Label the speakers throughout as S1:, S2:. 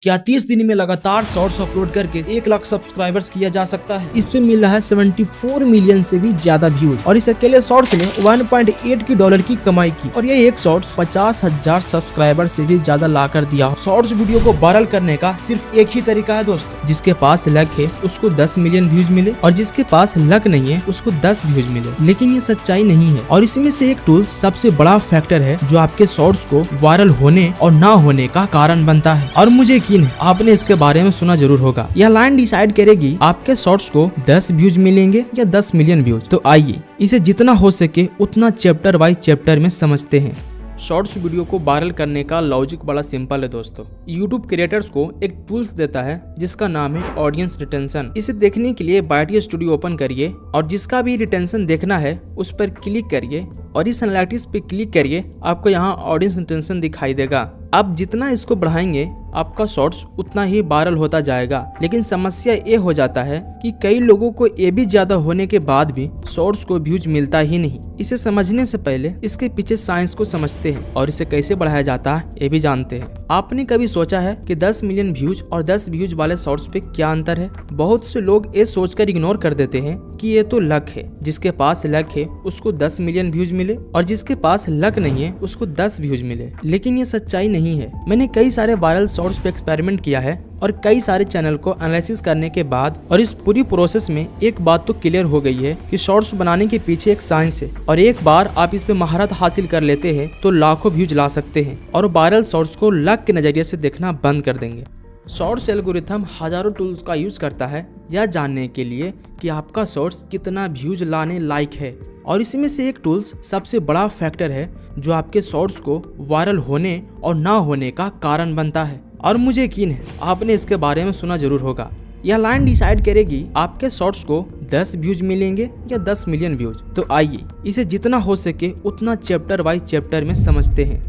S1: क्या 30 दिन में लगातार शॉर्ट्स अपलोड करके 1 लाख सब्सक्राइबर्स किया जा सकता है? इस पे मिल रहा है 74 मिलियन से भी ज्यादा व्यूज और इस अकेले शॉर्ट्स ने 1.8 डॉलर की कमाई की और ये एक शॉर्ट्स 50,000 सब्सक्राइबर से भी ज्यादा ला कर दिया। शॉर्ट्स वीडियो को वायरल करने का सिर्फ एक ही तरीका है दोस्तों, जिसके पास लक है उसको 10 मिलियन व्यूज मिले और जिसके पास लक नहीं है उसको 10 व्यूज मिले। लेकिन ये सच्चाई नहीं है और इसमें से एक टूल सबसे बड़ा फैक्टर है जो आपके शॉर्ट्स को वायरल होने और ना होने का कारण बनता है। और मुझे आपने इसके बारे में सुना जरूर होगा। यह लाइन डिसाइड करेगी आपके शॉर्ट्स को 10 व्यूज मिलेंगे या 10 मिलियन व्यूज। तो आइए इसे जितना हो सके उतना चैप्टर वाइज चैप्टर में समझते हैं। शॉर्ट्स वीडियो को वायरल करने का लॉजिक बड़ा सिंपल है दोस्तों। यूट्यूब क्रिएटर्स को एक टूल्स देता है जिसका नाम है ऑडियंस रिटेंशन। इसे देखने के लिए बाइटी स्टूडियो ओपन करिए और जिसका भी रिटेंशन देखना है उस पर क्लिक करिए और इस एनालिटिक्स पे क्लिक करिए। आपको यहाँ ऑडियंस रिटेंशन दिखाई देगा। आप जितना इसको बढ़ाएंगे आपका शॉर्ट्स उतना ही वायरल होता जाएगा। लेकिन समस्या ये हो जाता है कि कई लोगों को ये भी ज्यादा होने के बाद भी शॉर्ट्स को व्यूज मिलता ही नहीं। इसे समझने से पहले इसके पीछे साइंस को समझते हैं और इसे कैसे बढ़ाया जाता है ये भी जानते हैं। आपने कभी सोचा है कि 10 मिलियन व्यूज और 10 व्यूज वाले शॉर्ट्स पे क्या अंतर है? बहुत से लोग ये सोचकर इग्नोर कर देते हैं कि ये तो लक है, जिसके पास लक है उसको 10 मिलियन व्यूज मिले और जिसके पास लक नहीं है उसको 10 व्यूज मिले। लेकिन ये सच्चाई नहीं है। मैंने कई सारे वायरल शॉर्ट्स पे एक्सपेरिमेंट किया है और कई सारे चैनल को एनालिसिस करने के बाद और इस पूरी प्रोसेस में एक बात तो क्लियर हो गई है कि शॉर्ट्स बनाने के पीछे एक साइंस है और एक बार आप इस पे महारत हासिल कर लेते हैं तो लाखों व्यूज ला सकते हैं और वायरल शॉर्ट्स को लक के नजरिए से देखना बंद कर देंगे। शॉर्ट्स एल्गोरिथम हजारों टूल्स का यूज करता है यह जानने के लिए कि आपका शॉर्ट्स कितना व्यूज लाने लायक है और इसमें से एक टूल्स सबसे बड़ा फैक्टर है जो आपके शॉर्ट्स को वायरल होने और ना होने का कारण बनता है। और मुझे यकीन है आपने इसके बारे में सुना जरूर होगा। यह लाइन डिसाइड करेगी आपके शॉर्ट्स को 10 व्यूज मिलेंगे या 10 मिलियन व्यूज। तो आइए इसे जितना हो सके उतना चैप्टर वाइज चैप्टर में समझते हैं।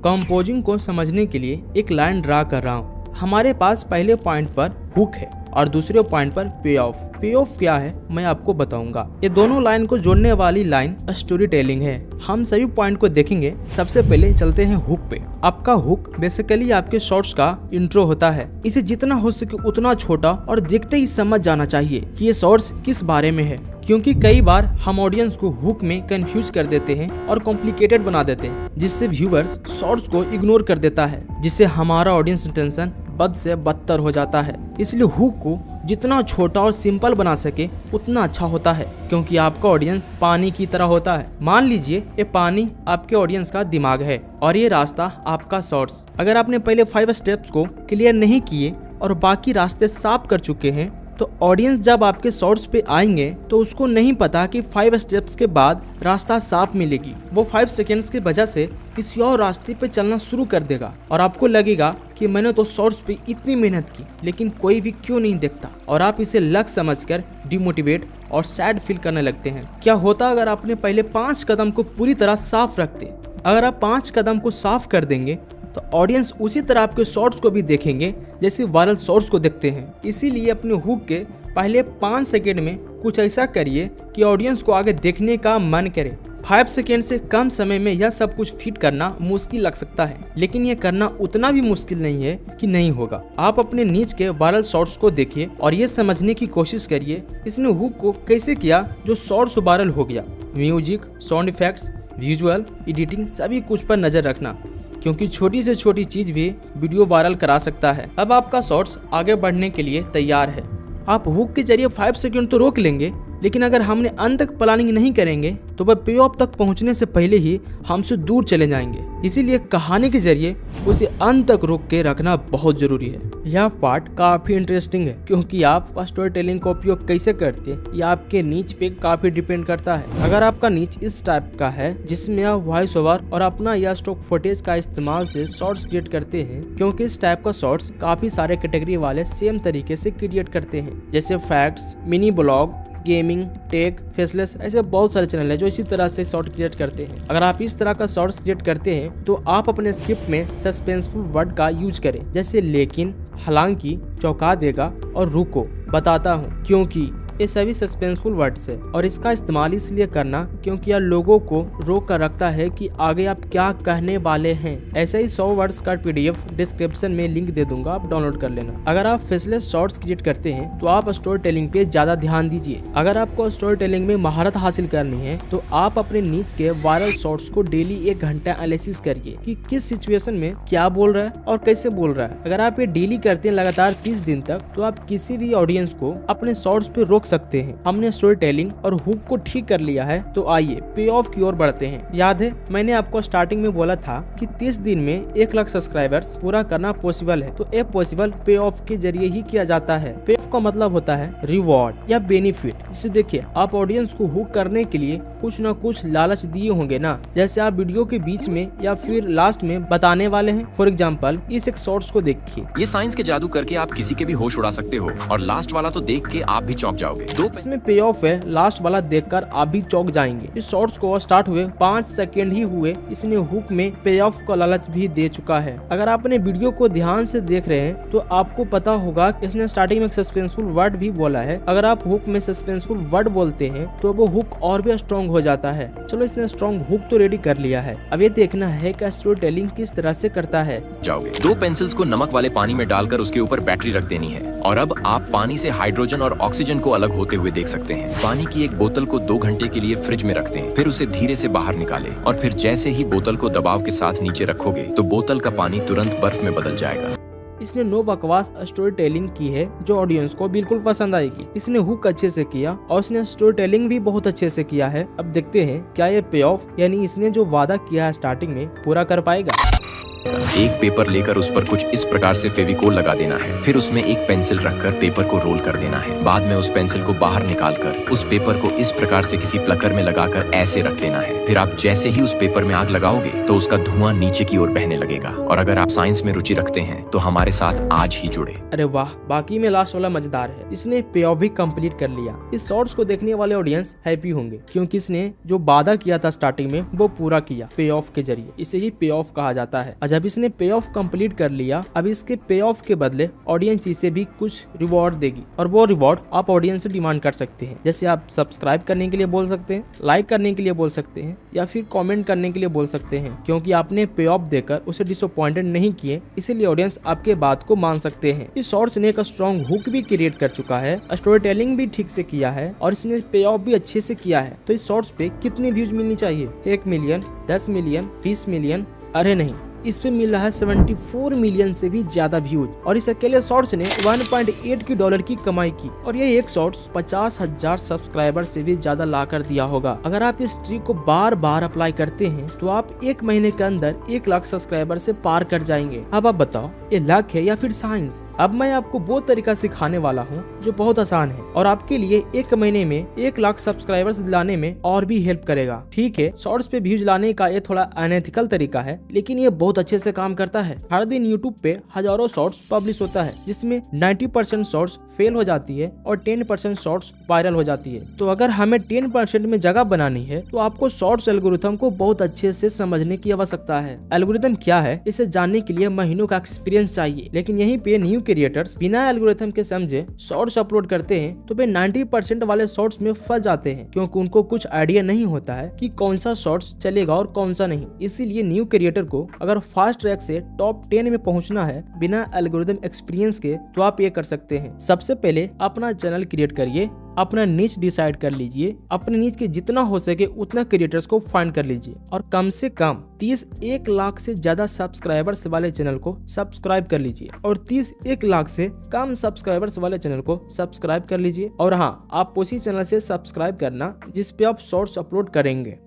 S1: कंपोजिंग को समझने के लिए एक लाइन ड्रा कर रहा हूँ। हमारे पास पहले पॉइंट पर हुक है और दूसरे पॉइंट पर पे ऑफ। पे ऑफ क्या है मैं आपको बताऊंगा। ये दोनों लाइन को जोड़ने वाली लाइन स्टोरी टेलिंग है। हम सभी पॉइंट को देखेंगे। सबसे पहले चलते हैं हुक पे। आपका हुक बेसिकली आपके शॉर्ट्स का इंट्रो होता है। इसे जितना हो सके उतना छोटा और देखते ही समझ जाना चाहिए कि ये शॉर्ट्स किस बारे में है, क्योंकि कई बार हम ऑडियंस को हुक में कंफ्यूज कर देते हैं और कॉम्प्लिकेटेड बना देते हैं, जिससे व्यूअर्स शॉर्ट्स को इग्नोर कर देता है, जिससे हमारा ऑडियंस टेंशन बद से बदतर हो जाता है। इसलिए हुक को जितना छोटा और सिंपल बना सके उतना अच्छा होता है, क्योंकि आपका ऑडियंस पानी की तरह होता है। मान लीजिए ये पानी आपके ऑडियंस का दिमाग है और ये रास्ता आपका शॉर्ट्स। अगर आपने पहले 5 स्टेप्स को क्लियर नहीं किए और बाकी रास्ते साफ कर चुके हैं तो ऑडियंस जब आपके शॉर्ट्स पे आएंगे तो उसको नहीं पता कि 5 स्टेप्स के बाद रास्ता साफ मिलेगी। वो 5 सेकेंड्स की वजह से किसी और रास्ते पे चलना शुरू कर देगा और आपको लगेगा कि मैंने तो शॉर्ट्स पे इतनी मेहनत की लेकिन कोई भी क्यों नहीं देखता, और आप इसे लक समझकर डिमोटिवेट और सैड फील करने लगते हैं। क्या होता अगर आपने पहले 5 कदम को पूरी तरह साफ रखते? अगर आप 5 कदम को साफ कर देंगे तो ऑडियंस उसी तरह आपके शॉर्ट्स को भी देखेंगे जैसे वायरल शॉर्ट्स को देखते हैं। इसीलिए अपने हुक के पहले 5 सेकेंड में कुछ ऐसा करिए कि ऑडियंस को आगे देखने का मन करे। 5 सेकेंड से कम समय में यह सब कुछ फिट करना मुश्किल लग सकता है, लेकिन यह करना उतना भी मुश्किल नहीं है कि नहीं होगा। आप अपने नीच के वायरल शॉर्ट्स को देखिए और ये समझने की कोशिश करिए इसने हुक को कैसे किया जो शॉर्ट्स वायरल हो गया। Music, sound effects, visual, editing सभी कुछ पर नजर रखना, क्योंकि छोटी से छोटी चीज भी वीडियो वायरल करा सकता है। अब आपका शॉर्ट्स आगे बढ़ने के लिए तैयार है। आप हुक के जरिए 5 सेकंड तो रोक लेंगे, लेकिन अगर हमने अंत तक प्लानिंग नहीं करेंगे तो वह पे ऑफ तक पहुंचने से पहले ही हमसे दूर चले जाएंगे। इसीलिए कहानी के जरिए उसे अंत तक रोक के रखना बहुत जरूरी है। यह पार्ट काफी इंटरेस्टिंग है क्योंकि आप स्टोरी टेलिंग का उपयोग कैसे करते हैं यह आपके नीच पे काफी डिपेंड करता है। अगर आपका नीच इस टाइप का है जिसमें आप वॉइस ओवर और अपना या स्टॉक फुटेज का इस्तेमाल से शॉर्ट्स क्रिएट करते हैं, क्योंकि इस टाइप का शॉर्ट्स काफी सारे कैटेगरी वाले सेम तरीके से क्रिएट करते हैं, जैसे facts, mini blog, gaming, tech, faceless, ऐसे बहुत सारे चैनल हैं जो इसी तरह से शॉर्ट क्रिएट करते हैं। अगर आप इस तरह का शॉर्ट्स क्रिएट करते हैं तो आप अपने स्क्रिप्ट में सस्पेंसफुल वर्ड का यूज करें, जैसे लेकिन, हालांकि, चौंका देगा और रुको, बताता हूँ, क्योंकि, ये सभी सस्पेंसफुल वर्ड्स है और इसका इस्तेमाल इसलिए करना क्योंकि यह लोगों को रोक कर रखता है कि आगे आप क्या कहने वाले हैं। ऐसे ही 100 वर्ड्स का PDF डिस्क्रिप्शन में लिंक दे दूंगा, आप डाउनलोड कर लेना। अगर आप फेसलेस शॉर्ट्स क्रिएट करते हैं तो आप स्टोरी टेलिंग पे ज्यादा ध्यान दीजिए। अगर आपको स्टोरी टेलिंग में महारत हासिल करनी है तो आप अपने नीच के वायरल शॉर्ट्स को डेली 1 घंटा एनालिसिस करिए कि किस सिचुएशन में क्या बोल रहा है और कैसे बोल रहा है। अगर आप ये डेली करते हैं लगातार 30 दिन तक तो आप किसी भी ऑडियंस को अपने शॉर्ट्स पे रोक सकते हैं। हमने स्टोरी टेलिंग और हुक को ठीक कर लिया है तो आइए पे ऑफ की ओर बढ़ते हैं। याद है मैंने आपको स्टार्टिंग में बोला था कि 30 दिन में 1 लाख सब्सक्राइबर्स पूरा करना पॉसिबल है, तो ये पॉसिबल पे ऑफ के जरिए ही किया जाता है। पे ऑफ का मतलब होता है रिवॉर्ड या बेनिफिट। जिसे देखिए आप ऑडियंस को हुक करने के लिए कुछ न कुछ लालच दिए होंगे ना, जैसे आप वीडियो के बीच में या फिर लास्ट में बताने वाले हैं। फॉर एग्जाम्पल इस एक शॉर्ट्स को देखिए।
S2: ये साइंस के जादू करके आप किसी के भी होश उड़ा सकते हो और लास्ट वाला तो देख के आप भी चौंक जाओगे।
S1: इसमें पे ऑफ है, लास्ट वाला देखकर आप भी चौंक जाएंगे। इस शॉर्ट्स को स्टार्ट हुए 5 सेकंड ही हुए, इसने हुक में पे ऑफ का लालच भी दे चुका है। अगर आप अपने वीडियो को ध्यान से देख रहे हैं तो आपको पता होगा कि इसने स्टार्टिंग में एक सस्पेंसफुल वर्ड भी बोला है। अगर आप हुक में सस्पेंसफुल वर्ड बोलते हैं तो वो हुक और भी स्ट्रॉन्ग हो जाता है। चलो इसने स्ट्रॉन्ग हुक तो रेडी कर लिया है, अब ये देखना है कि स्टोरी टेलिंग किस तरह से करता है।
S2: जाओगे 2 पेंसिल्स को नमक वाले पानी में डालकर उसके ऊपर बैटरी रख देनी है और अब आप पानी से हाइड्रोजन और ऑक्सीजन को अलग होते हुए देख सकते हैं। पानी की एक बोतल को 2 घंटे के लिए फ्रिज में रख दें, फिर उसे धीरे से बाहर निकालें और फिर जैसे ही बोतल को दबाव के साथ नीचे रखोगे तो बोतल का पानी तुरंत बर्फ में बदल जाएगा।
S1: इसने नो बकवास स्टोरी टेलिंग की है जो ऑडियंस को बिल्कुल पसंद आएगी। इसने हुक अच्छे से किया और इसने स्टोरी टेलिंग भी बहुत अच्छे से किया है। अब देखते हैं क्या ये पे ऑफ यानी इसने जो वादा किया है स्टार्टिंग में पूरा कर पाएगा।
S2: एक पेपर लेकर उस पर कुछ इस प्रकार से फेविकोल लगा देना है, फिर उसमें एक पेंसिल रखकर पेपर को रोल कर देना है। बाद में उस पेंसिल को बाहर निकालकर उस पेपर को इस प्रकार से किसी प्लकर में लगाकर ऐसे रख देना है। फिर आप जैसे ही उस पेपर में आग लगाओगे तो उसका धुआं नीचे की ओर बहने लगेगा। और अगर आप साइंस में रुचि रखते हैं तो हमारे साथ आज ही जुड़े।
S1: अरे वाह, बाकी में लास्ट वाला मजेदार है। इसने पे ऑफ भी कंप्लीट कर लिया। इस शॉर्ट्स को देखने वाले ऑडियंस हैप्पी होंगे क्योंकि इसने जो वादा किया था स्टार्टिंग में वो पूरा किया पे ऑफ के जरिए। इसे ही पे ऑफ कहा जाता है। जब इसने पे ऑफ कंप्लीट कर लिया, अब इसके पे ऑफ के बदले ऑडियंस इसे भी कुछ रिवॉर्ड देगी और वो रिवॉर्ड आप ऑडियंस से डिमांड कर सकते हैं। जैसे आप सब्सक्राइब करने के लिए बोल सकते हैं, लाइक करने के लिए बोल सकते हैं या फिर कमेंट करने के लिए बोल सकते हैं। क्योंकि आपने पे ऑफ देकर उसे डिसअपॉइंटेड नहीं किए, इसीलिए ऑडियंस आपके बात को मान सकते हैं। इस शॉर्ट्स ने एक स्ट्रॉन्ग हुक भी क्रिएट कर चुका है, स्टोरी टेलिंग भी ठीक से किया है और इसने पे ऑफ भी अच्छे से किया है। तो इस शॉर्ट्स पे कितनी व्यूज मिलनी चाहिए? 1 मिलियन, 10 मिलियन, 20 मिलियन? अरे नहीं, इस पे मिल रहा है 74 मिलियन से भी ज्यादा व्यूज और इस अकेले शॉर्ट्स ने $1.8 की कमाई की और ये एक शॉर्ट्स 50,000 सब्सक्राइबर से भी ज्यादा ला कर दिया होगा। अगर आप इस ट्रिक को बार बार अप्लाई करते हैं तो आप 1 महीने के अंदर 1 लाख सब्सक्राइबर से पार कर जाएंगे। अब आप बताओ ये लक है या फिर साइंस? अब मैं आपको वो तरीका सिखाने वाला हूँ जो बहुत आसान है और आपके लिए 1 महीने में 1 लाख सब्सक्राइबर्स दिलाने में और भी हेल्प करेगा। ठीक है, शॉर्ट्स पे व्यूज लाने का ये थोड़ा अनएथिकल तरीका है, लेकिन ये बहुत अच्छे से काम करता है। हर दिन यूट्यूब पे हजारों शॉर्ट्स पब्लिश होता है जिसमें 90% शॉर्ट्स फेल हो जाती है और 10% शॉर्ट्स वायरल हो जाती है। तो अगर हमें 10% में जगह बनानी है तो आपको शॉर्ट्स एल्गोरिथम को बहुत अच्छे से समझने की आवश्यकता है। एल्गोरिथम क्या है इसे जानने के लिए महीनों का एक्सपीरियंस चाहिए, लेकिन यहीं पे न्यू क्रिएटर्स बिना एल्गोरिथम के समझे शॉर्ट्स अपलोड करते हैं तो वे 90% वाले शॉर्ट्स में फंस जाते हैं क्योंकि उनको कुछ आइडिया नहीं होता है कि कौन सा शॉर्ट्स चलेगा और कौन सा नहीं। इसीलिए न्यू क्रिएटर को अगर फास्ट ट्रैक से टॉप 10 में पहुंचना है बिना एल्गोरिथम एक्सपीरियंस के तो आप ये कर सकते हैं। सबसे पहले अपना चैनल क्रिएट करिए, अपना नीच डिसाइड कर लीजिए, अपने नीच के जितना हो सके उतना क्रिएटर्स को फाइंड कर लीजिए और कम से कम 1 लाख से ज्यादा सब्सक्राइबर्स वाले चैनल को सब्सक्राइब कर लीजिए और 1 लाख से कम सब्सक्राइबर्स वाले चैनल को सब्सक्राइब कर लीजिए। और हाँ, आप उसी चैनल से सब्सक्राइब करना जिस पे आप शॉर्ट्स अपलोड करेंगे।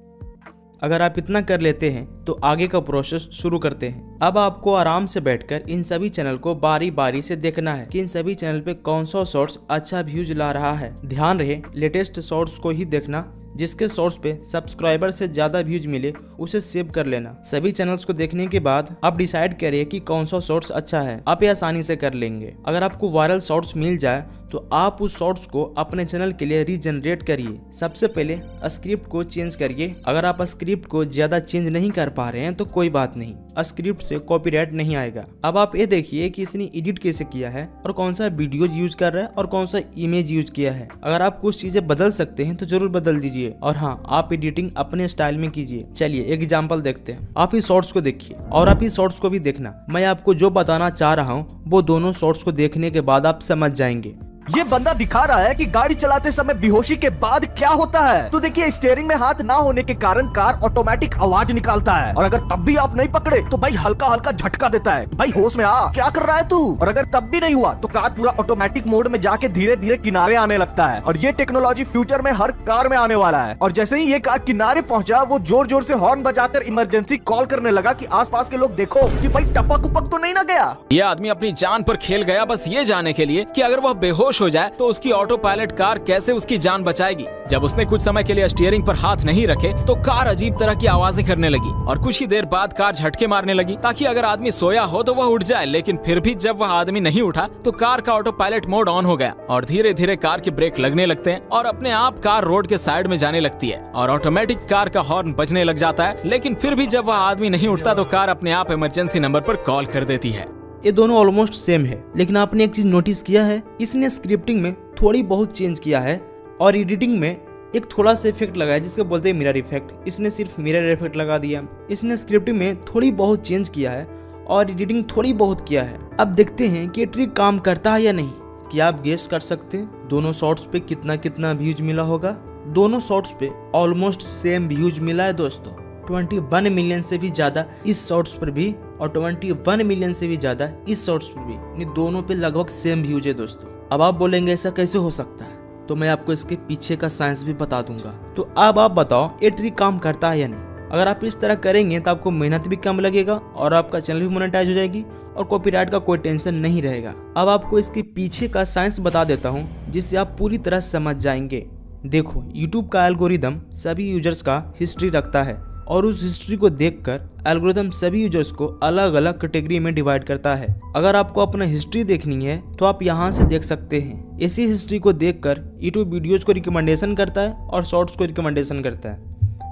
S1: अगर आप इतना कर लेते हैं तो आगे का प्रोसेस शुरू करते हैं। अब आपको आराम से बैठकर इन सभी चैनल को बारी बारी से देखना है कि इन सभी चैनल पे कौन सा शॉर्ट्स अच्छा व्यूज ला रहा है। ध्यान रहे लेटेस्ट शॉर्ट्स को ही देखना, जिसके शॉर्ट्स पे सब्सक्राइबर से ज्यादा व्यूज मिले उसे सेव कर लेना। सभी चैनल्स को देखने के बाद आप डिसाइड करिए कि कौन सा शॉर्ट्स अच्छा है, आप ये आसानी से कर लेंगे। अगर आपको वायरल शॉर्ट्स मिल जाए तो आप उस शॉर्ट्स को अपने चैनल के लिए रीजनरेट करिए। सबसे पहले स्क्रिप्ट को चेंज करिए। अगर आप स्क्रिप्ट को ज्यादा चेंज नहीं कर पा रहे हैं तो कोई बात नहीं, स्क्रिप्ट से कॉपीराइट नहीं आएगा। अब आप ये देखिए कि इसने एडिट कैसे किया है और कौन सा वीडियोज यूज कर रहा है और कौन सा इमेज यूज किया है। अगर आप कुछ चीजें बदल सकते हैं तो जरूर बदल दीजिए। और हाँ, आप एडिटिंग अपने स्टाइल में कीजिए। चलिए एक एग्जांपल देखते हैं। आप इस शॉर्ट्स को देखिए और आप इस शॉर्ट्स को भी देखना। मैं आपको जो बताना चाह रहा हूँ वो दोनों शॉर्ट्स को देखने के बाद आप समझ जाएंगे।
S3: ये बंदा दिखा रहा है कि गाड़ी चलाते समय बेहोशी के बाद क्या होता है। तो देखिए, स्टीयरिंग में हाथ ना होने के कारण कार ऑटोमेटिक आवाज निकालता है, और अगर तब भी आप नहीं पकड़े तो भाई हल्का हल्का झटका देता है, भाई होश में आ, क्या कर रहा है तू। और अगर तब भी नहीं हुआ तो कार पूरा ऑटोमेटिक मोड में जाके धीरे धीरे किनारे आने लगता है। और ये टेक्नोलॉजी फ्यूचर में हर कार में आने वाला है। और जैसे ही ये कार किनारे पहुंचा, वो जोर जोर से हॉर्न बजाकर इमरजेंसी कॉल करने लगा कि आसपास के लोग देखो कि भाई टपक उपक तो नहीं ना गया।
S4: ये आदमी अपनी जान पर खेल गया बस ये जानने के लिए कि अगर वह बेहोश हो जाए तो उसकी ऑटो पायलट कार कैसे उसकी जान बचाएगी। जब उसने कुछ समय के लिए स्टीयरिंग पर हाथ नहीं रखे तो कार अजीब तरह की आवाजें करने लगी और कुछ ही देर बाद कार झटके मारने लगी ताकि अगर आदमी सोया हो तो वह उठ जाए। लेकिन फिर भी जब वह आदमी नहीं उठा तो कार का ऑटो पायलट मोड ऑन हो गया और धीरे धीरे कार के ब्रेक लगने लगते हैं और अपने आप कार रोड के साइड में जाने लगती है और ऑटोमेटिक कार का हॉर्न बजने लग जाता है। लेकिन फिर भी जब वह आदमी नहीं उठता तो कार अपने आप इमरजेंसी नंबर पर कॉल कर देती है।
S1: ये दोनों ऑलमोस्ट सेम है, लेकिन आपने एक चीज नोटिस किया है, इसने स्क्रिप्टिंग में थोड़ी बहुत चेंज किया है और एडिटिंग में एक थोड़ा सा इफेक्ट लगाया जिसको बोलते हैं मिरर इफेक्ट। इसने सिर्फ मिरर इफेक्ट लगा दिया। इसने स्क्रिप्टिंग में थोड़ी बहुत चेंज किया है और एडिटिंग थोड़ी बहुत किया है। अब देखते हैं कि ये ट्रिक काम करता है या नहीं। क्या आप गेस कर सकते हैं दोनों शॉर्ट्स पे कितना कितना व्यूज मिला होगा? दोनों शॉर्ट्स पे ऑलमोस्ट सेम व्यूज मिला है दोस्तों। 21 मिलियन से भी ज्यादा इस शॉर्ट्स पर भी और 21 मिलियन से भी ज्यादा इस शॉर्ट्स पर भी, इन दोनों पे लगभग सेम व्यूज है दोस्तों। अब आप बोलेंगे ऐसा कैसे हो सकता है, तो मैं आपको इसके पीछे का साइंस भी बता दूंगा। तो अब आप बताओ ये ट्रिक काम करता है या नहीं। अगर आप इस तरह करेंगे तो आपको मेहनत भी कम लगेगा और आपका चैनल भी मोनेटाइज हो जाएगी और कॉपीराइट का कोई टेंशन नहीं रहेगा। अब आपको इसके पीछे का साइंस बता देता हूँ जिससे आप पूरी तरह समझ जाएंगे। देखो, यूट्यूब का एल्गोरिदम सभी यूजर्स का हिस्ट्री रखता है और उस हिस्ट्री को देखकर एल्गोरिथम सभी यूजर्स को अलग अलग कैटेगरी में डिवाइड करता है। अगर आपको अपना हिस्ट्री देखनी है तो आप यहाँ से देख सकते हैं। इसी हिस्ट्री को देखकर यूट्यूब वीडियोज को रिकमेंडेशन करता है और शॉर्ट्स को रिकमेंडेशन करता है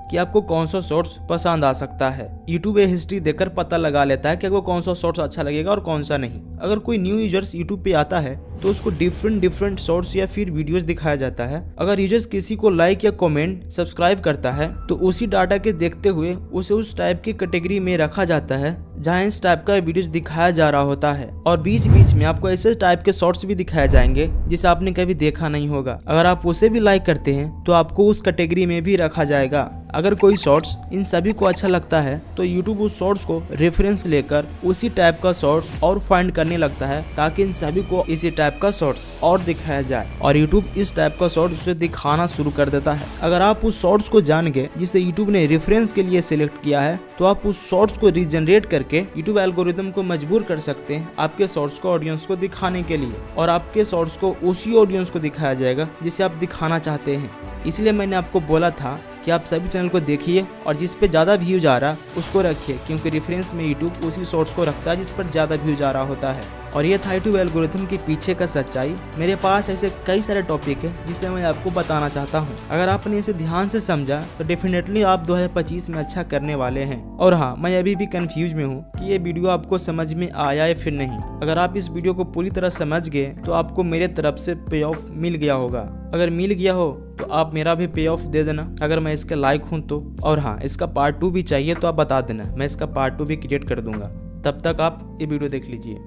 S1: कि आपको कौन सा शॉर्ट्स पसंद आ सकता है। यूट्यूब ये हिस्ट्री देखकर पता लगा लेता है कि आपको कौन सा शॉर्ट्स अच्छा लगेगा और कौन सा नहीं। अगर कोई न्यू यूजर्स यूट्यूब पे आता है तो उसको डिफरेंट शॉर्ट्स या फिर वीडियोस दिखाया जाता है। अगर यूजर्स किसी को लाइक या कमेंट सब्सक्राइब करता है तो उसी डाटा के देखते हुए उसे उस टाइप की कैटेगरी में रखा जाता है जहाँ इस टाइप का वीडियोस दिखाया जा रहा होता है। और बीच बीच में आपको ऐसे टाइप के शॉर्ट्स भी दिखाए जाएंगे जिसे आपने कभी देखा नहीं होगा। अगर आप उसे भी लाइक करते हैं तो आपको उस कैटेगरी में भी रखा जाएगा। अगर कोई शॉर्ट्स इन सभी को अच्छा लगता है तो यूट्यूब उस शॉर्ट्स को रेफरेंस लेकर उसी टाइप का शॉर्ट्स और फाइंड करने लगता है ताकि इन सभी को इसी टाइप का शॉर्ट्स और दिखाया जाए और यूट्यूब इस टाइप का शॉर्ट्स उसे दिखाना शुरू कर देता है। अगर आप उस शॉर्ट्स को जान गए जिसे यूट्यूब ने रेफरेंस के लिए सिलेक्ट किया है तो आप उस शॉर्ट्स को रीजनरेट करके यूट्यूब एल्गोरिथम को मजबूर कर सकते हैं आपके शॉर्ट्स को ऑडियंस को दिखाने के लिए और आपके शॉर्ट्स को उसी ऑडियंस को दिखाया जाएगा जिसे आप दिखाना चाहते हैं। इसलिए मैंने आपको बोला था कि आप सभी चैनल को देखिए और जिस पे ज़्यादा व्यूज आ रहा उसको रखिए, क्योंकि रेफरेंस में यूट्यूब उसी शॉर्ट्स को रखता है जिस पर ज़्यादा व्यूज आ रहा होता है। और ये था यूट्यूब एल्गोरिथम के पीछे का सच्चाई। मेरे पास ऐसे कई सारे टॉपिक है जिसे मैं आपको बताना चाहता हूँ। अगर आपने इसे ध्यान से समझा तो डेफिनेटली आप 2025 में अच्छा करने वाले हैं। और हाँ, मैं अभी भी कंफ्यूज में हूँ कि ये वीडियो आपको समझ में आया है फिर नहीं। अगर आप इस वीडियो को पूरी तरह समझ गए तो आपको मेरे तरफ से पे ऑफ मिल गया होगा। अगर मिल गया हो तो आप मेरा भी पे ऑफ दे देना अगर मैं इसके लायक हूँ तो। और हाँ, इसका पार्ट 2 भी चाहिए तो आप बता देना, मैं इसका पार्ट 2 भी क्रिएट कर दूंगा। तब तक आप ये वीडियो देख लीजिए।